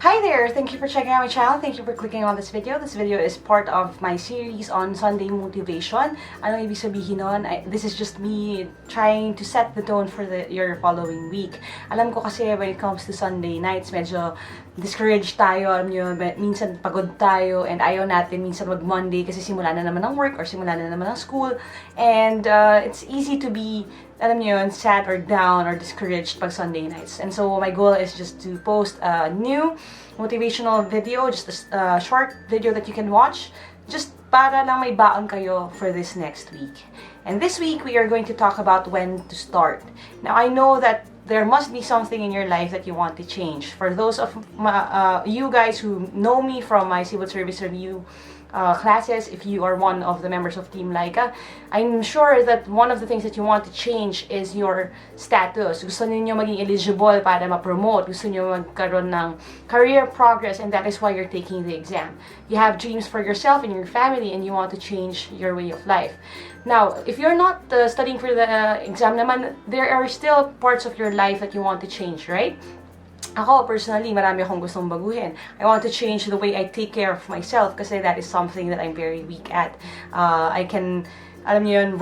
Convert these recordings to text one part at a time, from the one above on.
Hi there! Thank you for checking out my channel. Thank you for clicking on this video. This video is part of my series on Sunday motivation. Anong ibig sabihin nun? This is just me trying to set the tone for your following week. Alam ko kasi when it comes to Sunday nights, medyo discouraged tayo. Alam nyo, minsan pagod tayo and ayaw natin minsan mag-Monday kasi simula na naman ng work or simula na naman ng school. And it's easy to be, alam nyo yun, sad or down or discouraged pag Sunday nights. And so my goal is just to post a new motivational video, just a short video that you can watch, just para lang may baon kayo for this next week. And this week, we are going to talk about when to start. Now, I know that there must be something in your life that you want to change. For those of you guys who know me from my civil service review classes, if you are one of the members of Team Lyqa, I'm sure that one of the things that you want to change is your status. Gusto niyo maging eligible para ma-promote. Gusto niyo magkaroon ng career progress, and that is why you're taking the exam. You have dreams for yourself and your family, and you want to change your way of life. Now, if you're not studying for the exam naman, there are still parts of your life that you want to change, right? Ako, personally, marami akong gustong baguhin. I want to change the way I take care of myself kasi that is something that I'm very weak at. I can, alam niyo yun,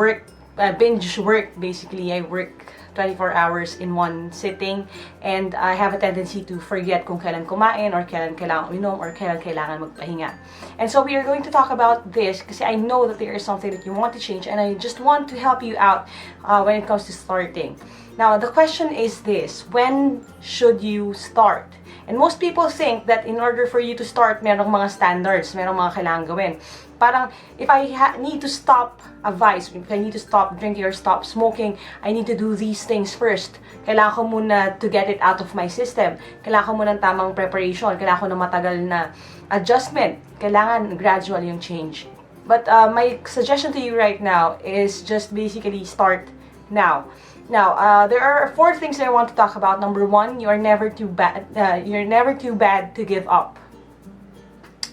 binge work, basically. I work 24 hours in one sitting, and I have a tendency to forget kung kailan kumain or kailan kailangan uminom or kailan kailangan magpahinga. And so we are going to talk about this kasi I know that there is something that you want to change, and I just want to help you out when it comes to starting. Now, the question is this: when should you start? And most people think that in order for you to start, merong mga standards, merong mga kailangan gawin. Parang, if I need to stop a vice, if I need to stop drinking or stop smoking, I need to do these things first. Kailangan ko muna to get it out of my system. Kailangan ko muna ng tamang preparation. Kailangan ko ng matagal na adjustment. Kailangan gradual yung change. But my suggestion to you right now is just basically start now. Now, there are 4 things that I want to talk about. Number 1, you are never too bad. You're never too bad to give up.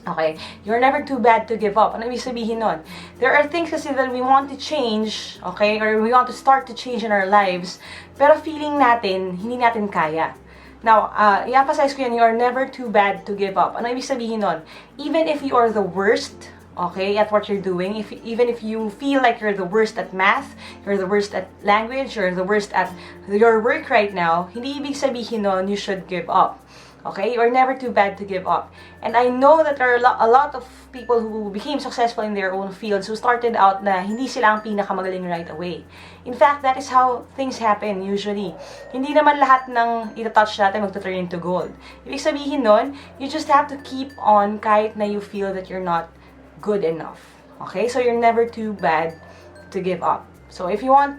Okay, you're never too bad to give up. Ano ibig sabihin nun? There are things kasi that we want to change, okay, or we want to start to change in our lives, pero feeling natin, hindi natin kaya. Now, i-emphasize ko yan, you are never too bad to give up. Ano ibig sabihin nun? Even if you are the worst, okay, at what you're doing, even if you feel like you're the worst at math, you're the worst at language, you're the worst at your work right now, hindi ibig sabihin nun you should give up. Okay, you're never too bad to give up. And I know that there are a lot of people who became successful in their own fields who started out na hindi sila ang pinakamagaling right away. In fact, that is how things happen usually. Hindi naman lahat ng itatouch natin magta-turn into gold. Ibig sabihin nun, you just have to keep on kahit na you feel that you're not good enough. Okay, so you're never too bad to give up. So if you want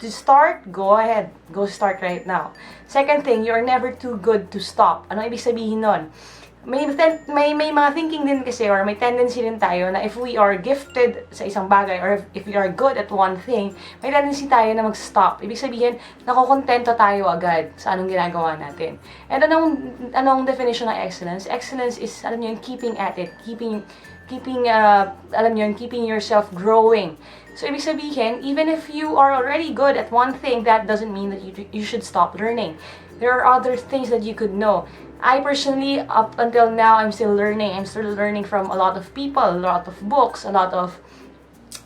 to start, go ahead. Go start right now. Second thing, you're never too good to stop. Ano ibig sabihin nun? May mga thinking din kasi, or may tendency din tayo na if we are gifted sa isang bagay, or if we are good at one thing, may tendency tayo na mag-stop. Ibig sabihin, nakukontento tayo agad sa anong ginagawa natin. And anong definition ng excellence? Excellence is, alam niyo, keeping at it, keeping alam niyo, keeping yourself growing. So, ibig sabihin, even if you are already good at one thing, that doesn't mean that you should stop learning. There are other things that you could know. I personally, up until now, I'm still learning. I'm still learning from a lot of people, a lot of books, a lot of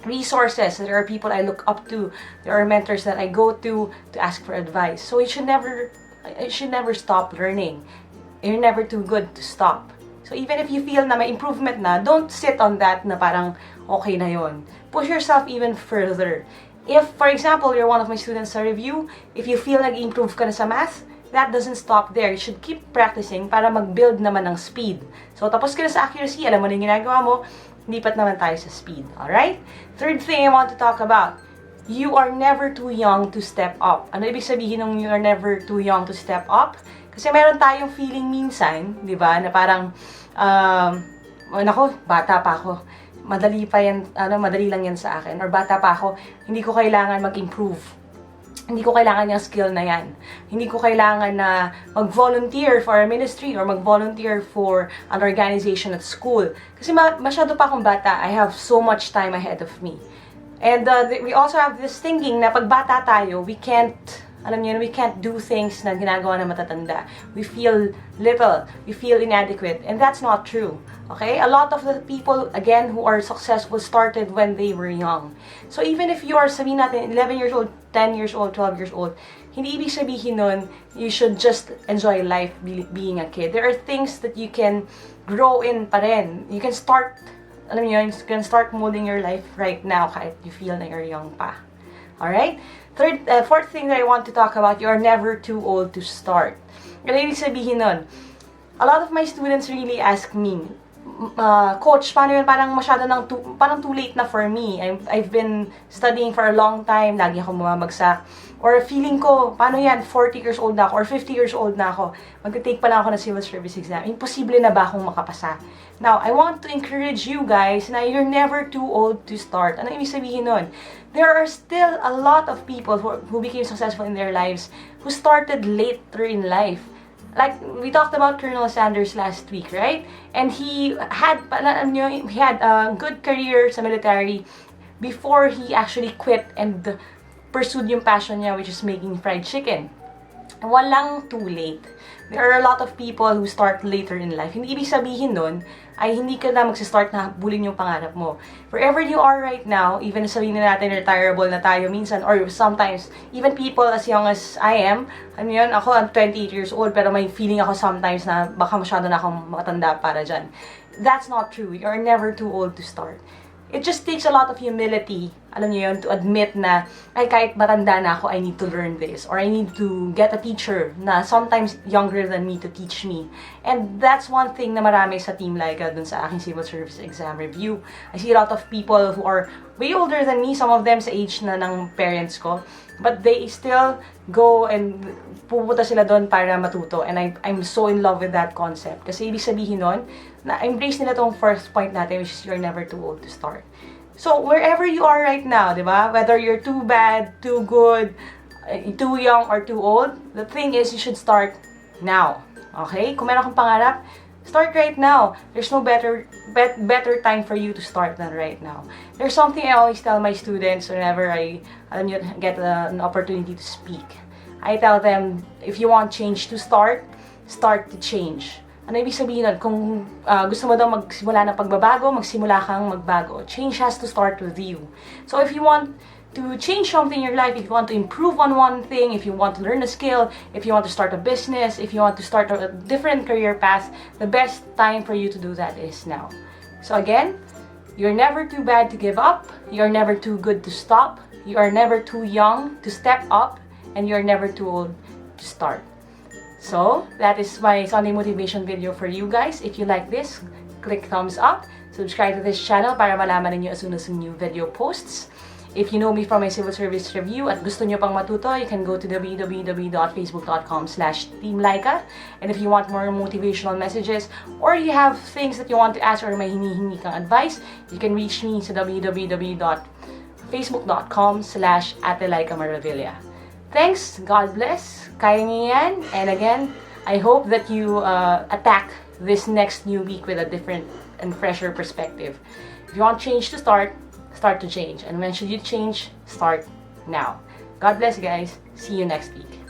resources. There are people I look up to. There are mentors that I go to ask for advice. So, you should never stop learning. You're never too good to stop. So, even if you feel na may improvement na, don't sit on that na parang okay na yon. Push yourself even further. If, for example, you're one of my students sa review, if you feel nag-improve ka na sa math, that doesn't stop there. You should keep practicing para mag-build naman ng speed. So, tapos ka na sa accuracy, alam mo na yung ginagawa mo, lipat naman tayo sa speed. Alright? Third thing I want to talk about, you are never too young to step up. Ano ibig sabihin ng you are never too young to step up? Kasi meron tayong feeling minsan, di ba, na parang, nako, bata pa ako. Madali lang yan sa akin. Or bata pa ako, hindi ko kailangan mag-improve. Hindi ko kailangan yung skill na yan. Hindi ko kailangan na mag-volunteer for a ministry or mag-volunteer for an organization at school. Kasi masyado pa akong bata. I have so much time ahead of me. And we also have this thinking na pag bata tayo, we can't Alam niyo, we can't do things na ginagawa ng matatanda. We feel little, we feel inadequate, and that's not true. Okay? A lot of the people, again, who are successful started when they were young. So even if you are, sabihin natin, 11 years old, 10 years old, 12 years old, hindi ibig sabihin nun, you should just enjoy life being a kid. There are things that you can grow in pa rin. You can start, alam niyo, you can start molding your life right now kahit you feel na you're young pa. Alright? Fourth thing that I want to talk about, you are never too old to start. Ano ibig sabihin nun? A lot of my students really ask me, Coach, paano yun? Parang masyado parang too late na for me. I've been studying for a long time, lagi akong bumabagsak. Or feeling ko, paano yan? 40 years old na ako, or 50 years old na ako. Magte-take pa lang ako ng civil service exam. Imposible na ba akong makapasa? Now, I want to encourage you guys na you're never too old to start. Ano ibig sabihin nun? There are still a lot of people who became successful in their lives who started later in life. Like, we talked about Colonel Sanders last week, right? And he had a good career sa military before he actually quit and pursued yung passion niya, which is making fried chicken. Walang too late. There are a lot of people who start later in life. Hindi ibig sabihin nun ay hindi ka na magsistart na habulin yung pangarap mo. Wherever you are right now, even sabihin na natin retireable na tayo minsan, or sometimes, even people as young as I am, ako, I'm 28 years old, pero may feeling ako sometimes na baka masyado na akong matanda para dyan. That's not true. You're never too old to start. It just takes a lot of humility, alam niyo yun, to admit na, ay kahit matanda na ako, I need to learn this. Or I need to get a teacher na sometimes younger than me to teach me. And that's one thing na marami sa Team Lyqa dun sa aking civil service exam review. I see a lot of people who are way older than me, some of them sa age na ng parents ko. But they still go and pupunta sila doon para matuto. And I'm so in love with that concept. Kasi ibig sabihin nun, na embrace nila tong first point natin, which is you're never too old to start. So, wherever you are right now, di ba? Whether you're too bad, too good, too young, or too old, the thing is, you should start now. Okay? Kung meron kang pangarap, start right now. There's no better time for you to start than right now. There's something I always tell my students whenever I get an opportunity to speak. I tell them, if you want change to start to change. Ano ibig sabihin nun? Kung gusto mo daw magsimula ng pagbabago, magsimula kang magbago. Change has to start with you. So if you want to change something in your life, if you want to improve on one thing, if you want to learn a skill, if you want to start a business, if you want to start a different career path, the best time for you to do that is now. So again, you're never too bad to give up, you're never too good to stop, you are never too young to step up, and you're never too old to start. So, that is my Sunday motivation video for you guys. If you like this, click thumbs up, subscribe to this channel para malaman ninyo as soon as new video posts. If you know me from my civil service review at gusto nyo pang matuto, you can go to www.facebook.com/teamlyqa. And if you want more motivational messages or you have things that you want to ask or may hinihingi kang advice, you can reach me sa www.facebook.com/atelayqamaravilla. Thanks, God bless, kaya niyo yan, and again, I hope that you attack this next new week with a different and fresher perspective. If you want change to start to change, and when should you change? Start now. God bless, guys. See you next week.